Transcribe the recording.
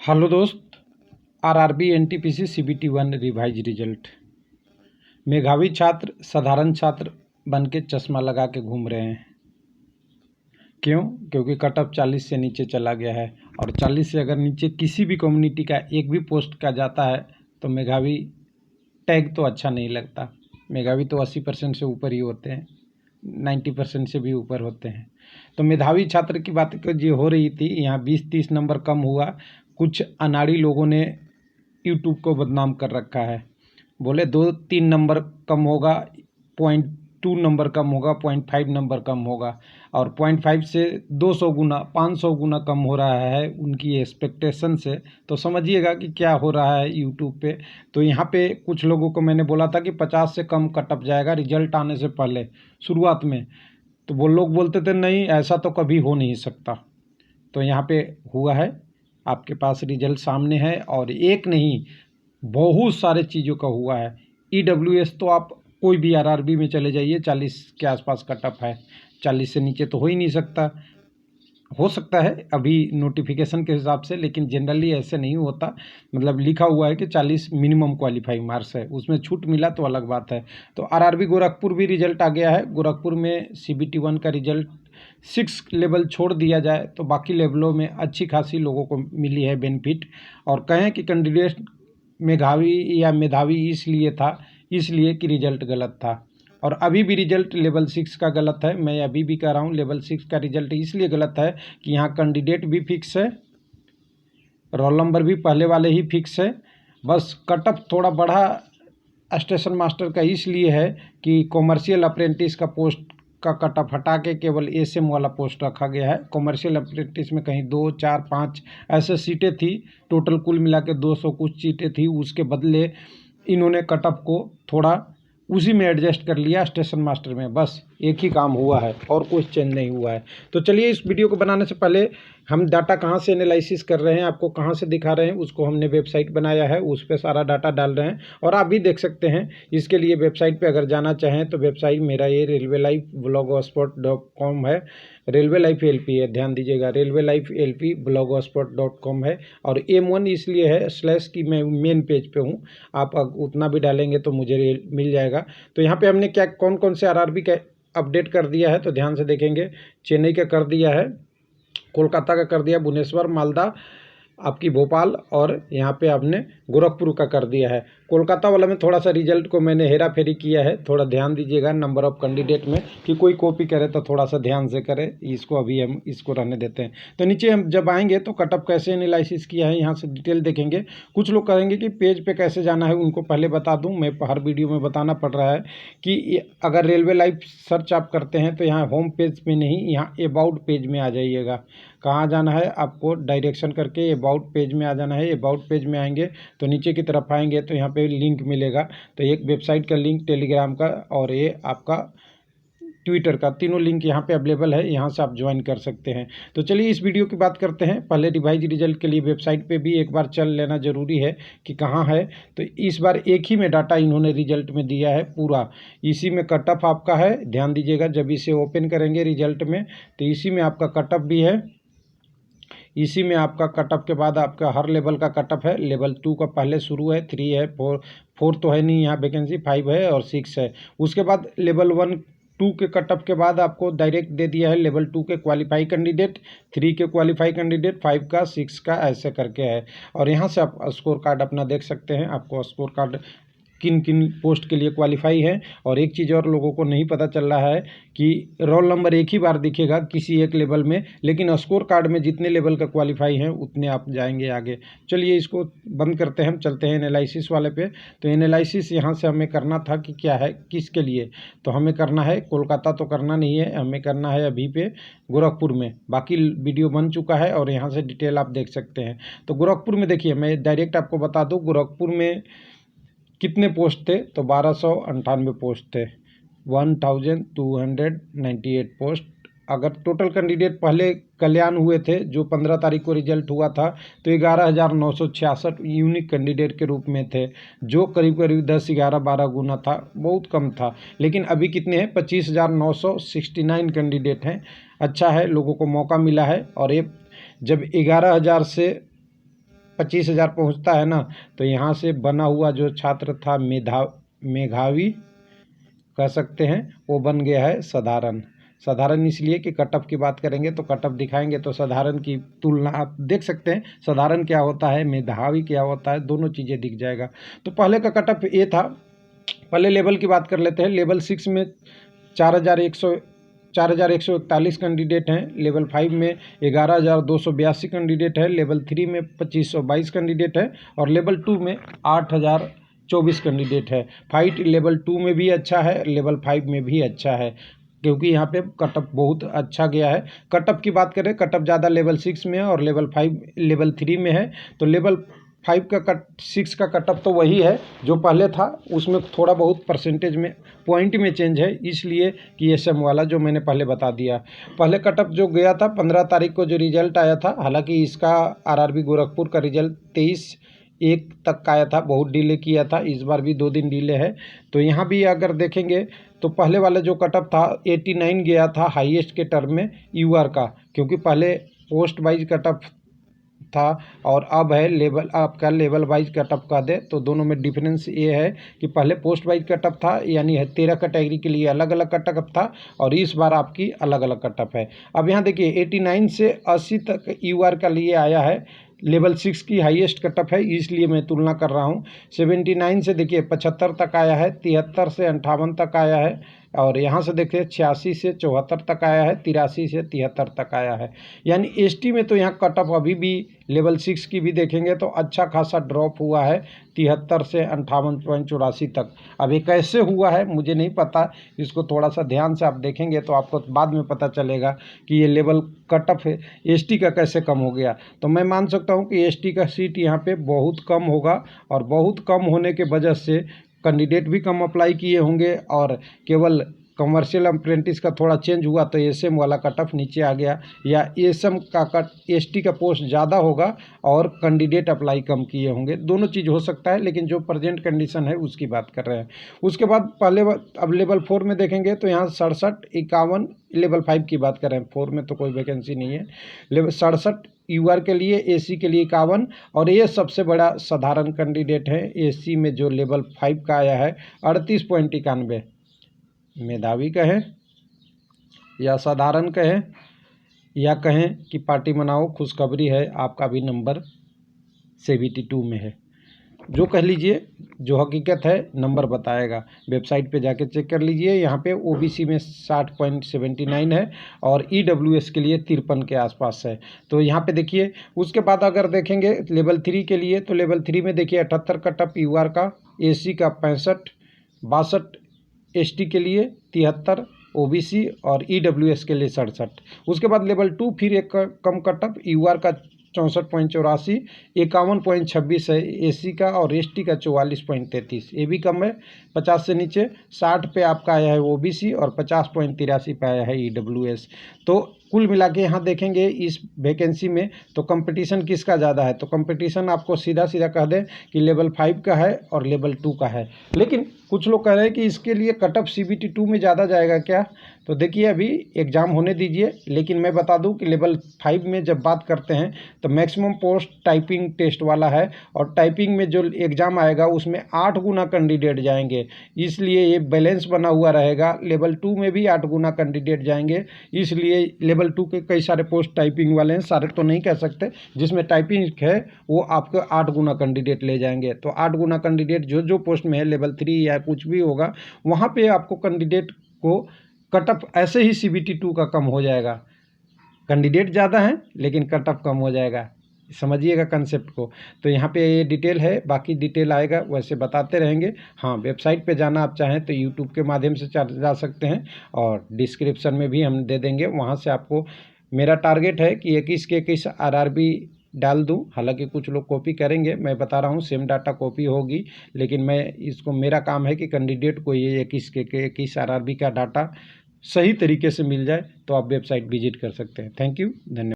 Hello दोस्त। RRB NTPC CBT 1 revise result. मेधावी छात्र साधारण छात्र बन के चश्मा लगा के घूम रहे हैं। क्यों? क्योंकि कट ऑफ 40 से नीचे चला गया है और 40 से अगर नीचे किसी भी कम्युनिटी का एक भी पोस्ट का जाता है तो मेधावी टैग तो अच्छा नहीं लगता। मेधावी तो 80% से ऊपर ही होते हैं, 90% से भी ऊपर होते हैं। तो मेधावी छात्र की बात जो हो रही थी, यहाँ 20-30 नंबर कम हुआ। कुछ अनाड़ी लोगों ने यूट्यूब को बदनाम कर रखा है। बोले 2-3 नंबर कम होगा, 0.2 नंबर कम होगा, 0.5 नंबर कम होगा, और 0.5 से 200 गुना 500 गुना कम हो रहा है उनकी एक्सपेक्टेशन से। तो समझिएगा कि क्या हो रहा है यूट्यूब पे। तो यहाँ पे कुछ लोगों को मैंने बोला था कि 50 से कम कटअप जाएगा रिजल्ट आने से पहले शुरुआत में, तो वो लोग बोलते थे नहीं ऐसा तो कभी हो नहीं सकता। तो यहाँ पे हुआ है, आपके पास रिजल्ट सामने है, और एक नहीं बहुत सारे चीज़ों का हुआ है। EWS तो आप कोई भी आरआरबी में चले जाइए, 40 के आसपास कटअप है, 40 से नीचे तो हो ही नहीं सकता। हो सकता है अभी नोटिफिकेशन के हिसाब से, लेकिन जनरली ऐसे नहीं होता। मतलब लिखा हुआ है कि 40 मिनिमम क्वालिफाइंग मार्क्स है, उसमें छूट मिला तो अलग बात है। तो आरआरबी गोरखपुर भी रिजल्ट आ गया है। गोरखपुर में CBT 1 का रिजल्ट 6 लेवल छोड़ दिया जाए तो बाकी लेवलों में अच्छी खासी लोगों को मिली है बेनिफिट। और कहें कि कैंडिडेट मेधावी या मेधावी इसलिए कि रिजल्ट गलत था। और अभी भी रिजल्ट लेवल 6 का गलत है। मैं अभी भी कह रहा हूँ लेवल 6 का रिजल्ट इसलिए गलत है कि यहाँ कैंडिडेट भी फिक्स है, रोल नंबर भी पहले वाले ही फिक्स है। बस कटअप थोड़ा बढ़ा स्टेशन मास्टर का इसलिए है कि कॉमर्शियल अप्रेंटिस का पोस्ट का कटअप हटा के केवल एसएम वाला पोस्ट रखा गया है। कॉमर्शियल अप्रेंटिस में कहीं 2, 4, 5 ऐसे सीटें थी, टोटल कुल मिला के 200 कुछ सीटें थी। उसके बदले इन्होंने कटअप को थोड़ा उसी में एडजस्ट कर लिया स्टेशन मास्टर में। बस एक ही काम हुआ है और कुछ चेंज नहीं हुआ है। तो चलिए, इस वीडियो को बनाने से पहले हम डाटा कहाँ से एनालिसिस कर रहे हैं, आपको कहाँ से दिखा रहे हैं, उसको हमने वेबसाइट बनाया है, उस पर सारा डाटा डाल रहे हैं और आप भी देख सकते हैं। इसके लिए वेबसाइट पे अगर जाना चाहें तो वेबसाइट मेरा ये railwaylife.blogspot.com है। रेलवे लाइफ LP है, ध्यान दीजिएगा, railwaylife.lp blogspot.com है। और M1 इसलिए है स्लैश कि मैं मेन पेज पे हूँ, आप उतना भी डालेंगे तो मुझे मिल जाएगा। तो यहाँ पे हमने क्या कौन कौन से आरआरबी का अपडेट कर दिया है तो ध्यान से देखेंगे। चेन्नई का कर दिया है, कोलकाता का कर दिया, भुवनेश्वर, मालदा, आपकी भोपाल, और यहाँ पे आपने गोरखपुर का कर दिया है। कोलकाता वाला में थोड़ा सा रिजल्ट को मैंने हेरा फेरी किया है, थोड़ा ध्यान दीजिएगा नंबर ऑफ कैंडिडेट में, कि कोई कॉपी करे तो थोड़ा सा ध्यान से करे। इसको अभी हम इसको रहने देते हैं। तो नीचे हम जब आएंगे तो कटअप कैसे एनालिसिस किया है यहाँ से डिटेल देखेंगे। कुछ लोग कहेंगे कि पेज पे कैसे जाना है, उनको पहले बता दूँ, मैं हर वीडियो में बताना पड़ रहा है कि अगर रेलवे लाइफ सर्च आप करते हैं तो यहाँ होम पेज में नहीं, यहाँ अबाउट पेज में आ जाइएगा। कहाँ जाना है आपको, डायरेक्शन करके अबाउट पेज में आ जाना है। अबाउट पेज में आएंगे तो नीचे की तरफ आएंगे तो यहाँ पे लिंक मिलेगा। तो एक वेबसाइट का लिंक, टेलीग्राम का, और ये आपका ट्विटर का, तीनों लिंक यहाँ पे अवेलेबल है, यहाँ से आप ज्वाइन कर सकते हैं। तो चलिए इस वीडियो की बात करते हैं। पहले रिवाइज रिजल्ट के लिए वेबसाइट पे भी एक बार चल लेना ज़रूरी है कि कहाँ है। तो इस बार एक ही में डाटा इन्होंने रिजल्ट में दिया है पूरा, इसी में कटअप आपका है। ध्यान दीजिएगा, जब इसे ओपन करेंगे रिजल्ट में तो इसी में आपका कटअप भी है। इसी में आपका कटअप के बाद आपका हर लेवल का कटअप है। लेवल 2 का पहले शुरू है, 3 है, 4 तो है नहीं यहाँ वैकेंसी, 5 है और 6 है। उसके बाद लेवल 1 2 के कटअप के बाद आपको डायरेक्ट दे दिया है लेवल 2 के क्वालिफाई कैंडिडेट, 3 के क्वालिफाई कैंडिडेट, 5 का, 6 का, ऐसे करके है। और यहाँ से आप स्कोर कार्ड अपना देख सकते हैं। आपको स्कोर कार्ड किन किन पोस्ट के लिए क्वालिफाई है। और एक चीज़ और लोगों को नहीं पता चल रहा है कि रोल नंबर एक ही बार दिखेगा किसी एक लेवल में, लेकिन स्कोर कार्ड में जितने लेवल का क्वालिफाई है उतने आप जाएंगे आगे। चलिए इसको बंद करते हैं, हम चलते हैं एनालिसिस वाले पे। तो एनालिसिस यहाँ से हमें करना था कि क्या है, किसके लिए। तो हमें करना है कोलकाता, तो करना नहीं है, हमें करना है अभी पे गोरखपुर में। बाकी वीडियो बन चुका है और यहाँ से डिटेल आप देख सकते हैं। तो गोरखपुर में देखिए, मैं डायरेक्ट आपको बता दूँ गोरखपुर में कितने पोस्ट थे। तो 1298 पोस्ट थे, 1298 पोस्ट। अगर टोटल कैंडिडेट पहले कल्याण हुए थे जो 15 तारीख को रिजल्ट हुआ था तो 11,966 यूनिक कैंडिडेट के रूप में थे, जो करीब करीब 10, 11, 12 गुना था, बहुत कम था। लेकिन अभी कितने हैं, 25,969 कैंडिडेट हैं। अच्छा है, लोगों को मौका मिला है। और ये जब 11,000 से 25,000 पहुँचता है ना, तो यहाँ से बना हुआ जो छात्र था मेधावी कह सकते हैं, वो बन गया है साधारण। साधारण इसलिए कि कट ऑफ की बात करेंगे तो कट ऑफ दिखाएंगे तो साधारण की तुलना आप देख सकते हैं, साधारण क्या होता है, मेधावी क्या होता है, दोनों चीज़ें दिख जाएगा। तो पहले का कट ऑफ ये था। पहले लेवल की बात कर लेते हैं। लेवल 6 में 4,141 कैंडिडेट हैं। लेवल 5 में 11,282 कैंडिडेट है। लेवल 3 में 2,522 कैंडिडेट है और लेवल 2 में 8,024 कैंडिडेट है। फाइट लेवल 2 में भी अच्छा है, लेवल 5 में भी अच्छा है, क्योंकि यहाँ पे कट ऑफ बहुत अच्छा गया है। कट ऑफ की बात करें, कट ऑफ ज़्यादा लेवल 6 में है और लेवल 3 में है। तो लेवल 5 का 6 का कट ऑफ तो वही है जो पहले था, उसमें थोड़ा बहुत परसेंटेज में पॉइंट में चेंज है, इसलिए कि एसएम वाला जो मैंने पहले बता दिया। पहले कट ऑफ जो गया था 15 तारीख को जो रिजल्ट आया था, हालांकि इसका आरआरबी गोरखपुर का रिजल्ट 23/1 तक का आया था, बहुत डिले किया था, इस बार भी 2 दिन डिले है। तो यहाँ भी अगर देखेंगे तो पहले वाला जो कट ऑफ था 89 गया था हाईएस्ट के टर्म में यूआर का, क्योंकि पहले पोस्ट वाइज कट ऑफ था और अब है लेवल, आपका लेवल वाइज कट ऑफ का दे, तो दोनों में डिफरेंस ये है कि पहले पोस्ट वाइज कट ऑफ था, यानी 13 कैटेगरी के लिए अलग अलग कट ऑफ था और इस बार आपकी अलग अलग कट ऑफ है। अब यहाँ देखिए 89 से 80 तक यूआर का लिए आया है, लेवल 6 की हाईएस्ट कट ऑफ है, इसलिए मैं तुलना कर रहा हूँ। 79 से देखिए 75 तक आया है, 73 से 58 तक आया है और यहाँ से देखिए 86 से 74 तक आया है, 83 से 73 तक आया है। यानी एसटी में तो यहाँ कट ऑफ अभी भी लेवल 6 की भी देखेंगे तो अच्छा खासा ड्रॉप हुआ है, 73 से 58.84 तक। अब ये कैसे हुआ है मुझे नहीं पता, इसको थोड़ा सा ध्यान से आप देखेंगे तो आपको बाद में पता चलेगा कि ये लेवल कट ऑफ है एसटी का कैसे कम हो गया। तो मैं मान सकता हूँ कि एसटी का सीट यहाँ पे बहुत कम होगा और बहुत कम होने के वजह से कैंडिडेट भी कम अप्लाई किए होंगे और केवल कमर्शियल अप्रेंटिस का थोड़ा चेंज हुआ तो एसएम वाला कट ऑफ नीचे आ गया, या एसएम का कट एसटी का पोस्ट ज़्यादा होगा और कैंडिडेट अप्लाई कम किए होंगे, दोनों चीज़ हो सकता है, लेकिन जो प्रेजेंट कंडीशन है उसकी बात कर रहे हैं। उसके बाद पहले अब लेवल 4 में देखेंगे तो यहाँ 67, 51, लेवल 5 की बात करें, 4 में तो कोई वैकेंसी नहीं है। लेवल 67 यूआर के लिए, एसी के लिए 51 और ये सबसे बड़ा साधारण कैंडिडेट है एसी में जो लेवल 5 का आया है 38.91। मेधावी कहें या साधारण कहें या कहें कि पार्टी मनाओ, खुशखबरी है, आपका भी नंबर CBT 2 में है। जो कह लीजिए, जो हकीकत है नंबर बताएगा, वेबसाइट पे जाके चेक कर लीजिए। यहाँ पे ओबीसी में 60.79 है और ईडब्ल्यूएस के लिए 53 के आसपास है। तो यहाँ पे देखिए, उसके बाद अगर देखेंगे लेवल 3 के लिए तो लेवल 3 में देखिए 78 कट ऑफ यूआर का, एसी का 65, 62 एसटी के लिए 73, ओबीसी और ईडब्ल्यूएस के लिए 67। उसके बाद लेवल 2 फिर एक कम कट ऑफ यूआर का 64.84, 51.26 है एसी का और एसटी का 44.33, ये भी कम है। 50 से नीचे 60 पे आपका आया है ओबीसी और 50.83 पे आया है ईडब्ल्यूएस। तो कुल मिला के यहाँ देखेंगे इस वैकेंसी में तो कंपटीशन किसका ज़्यादा है, तो कंपटीशन आपको सीधा सीधा कह दें कि लेवल 5 का है और लेवल 2 का है। लेकिन कुछ लोग कह रहे हैं कि इसके लिए कट ऑफ CBT 2 में ज़्यादा जाएगा क्या, तो देखिए अभी एग्ज़ाम होने दीजिए। लेकिन मैं बता दूं कि लेवल 5 में जब बात करते हैं तो मैक्सिमम पोस्ट टाइपिंग टेस्ट वाला है और टाइपिंग में जो एग्ज़ाम आएगा उसमें 8 गुना कैंडिडेट जाएंगे, इसलिए ये बैलेंस बना हुआ रहेगा। लेवल 2 में भी 8 गुना कैंडिडेट जाएंगे, इसलिए लेवल 2 के कई सारे पोस्ट टाइपिंग वाले हैं, सारे तो नहीं कह सकते, जिसमें टाइपिंग है वो आपको 8 गुना कैंडिडेट ले जाएंगे। तो 8 गुना कैंडिडेट जो जो पोस्ट में है, लेवल 3 या कुछ भी होगा, वहाँ पे आपको कैंडिडेट को कट ऑफ ऐसे ही CBT 2 का कम हो जाएगा। कैंडिडेट ज़्यादा हैं लेकिन कट ऑफ कम हो जाएगा, समझिएगा कंसेप्ट को। तो यहाँ पे ये डिटेल है, बाकी डिटेल आएगा वैसे बताते रहेंगे। हाँ, वेबसाइट पे जाना आप चाहें तो यूट्यूब के माध्यम से जा सकते हैं और डिस्क्रिप्शन में भी हम दे देंगे, वहाँ से आपको। मेरा टारगेट है कि 21 के 21 RRB डाल दूं, हालांकि कुछ लोग कॉपी करेंगे, मैं बता रहा हूं सेम डाटा कॉपी होगी, लेकिन मैं इसको, मेरा काम है कि कैंडिडेट को ये 21 के 21 RRB का डाटा सही तरीके से मिल जाए। तो आप वेबसाइट विजिट कर सकते हैं। थैंक यू, धन्यवाद।